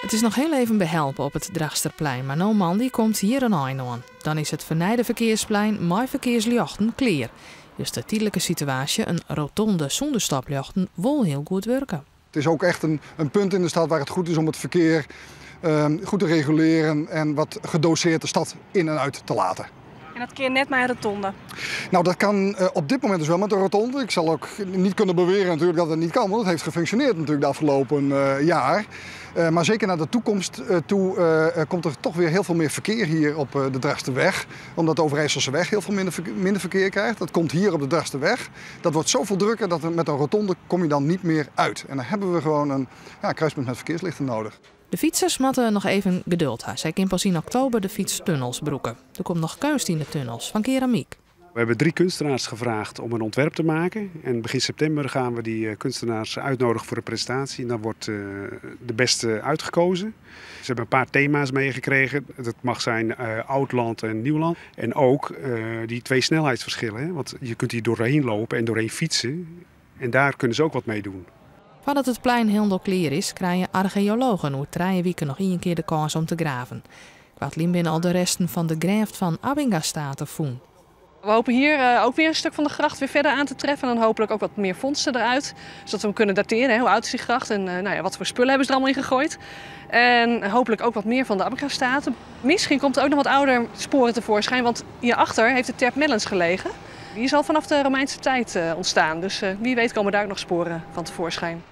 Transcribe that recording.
Het is nog heel even behelpen op het Dragsterplein, maar no man die komt hier een eind aan. Dan is het vernijde verkeersplein met verkeerslichten klaar. Dus de tijdelijke situatie, een rotonde zonder stoplichten, wil heel goed werken. Het is ook echt een punt in de stad waar het goed is om het verkeer goed te reguleren en wat gedoseerd de stad in en uit te laten. En dat keer net met een rotonde? Nou, dat kan op dit moment dus wel met de rotonde. Ik zal ook niet kunnen beweren natuurlijk dat het niet kan, want het heeft gefunctioneerd natuurlijk de afgelopen jaar. Maar zeker naar de toekomst toe komt er toch weer heel veel meer verkeer hier op de Dragsterweg. Omdat de Overijsselseweg heel veel minder verkeer krijgt. Dat komt hier op de Dragsterweg. Dat wordt zoveel drukker dat met een rotonde kom je dan niet meer uit. En dan hebben we gewoon een kruispunt met verkeerslichten nodig. De fietsers moeten nog even geduld hebben. Zij kunnen pas in oktober de fietstunnels broeken. Er komt nog kunst in de tunnels van keramiek. We hebben 3 kunstenaars gevraagd om een ontwerp te maken. En begin september gaan we die kunstenaars uitnodigen voor een presentatie. En dan wordt de beste uitgekozen. Ze hebben een paar thema's meegekregen. Dat mag zijn oud land en nieuw land. En ook die 2 snelheidsverschillen. Hè? Want je kunt hier doorheen lopen en doorheen fietsen. En daar kunnen ze ook wat mee doen. Voordat het plein helemaal klaar is, krijgen archeologen hoe 3 weken nog 1 keer de kans om te graven. Kwartlien binnen al de resten van de graft van Abinga-staat te voen. We hopen hier ook weer een stuk van de gracht weer verder aan te treffen. En dan hopelijk ook wat meer vondsten eruit. Zodat we hem kunnen dateren. Hè? Hoe oud is die gracht en wat voor spullen hebben ze er allemaal in gegooid. En hopelijk ook wat meer van de Abinga-staten. Misschien komt er ook nog wat ouder sporen tevoorschijn. Want hierachter heeft de Terp Mellens gelegen. Die is al vanaf de Romeinse tijd ontstaan. Dus wie weet komen daar ook nog sporen van tevoorschijn.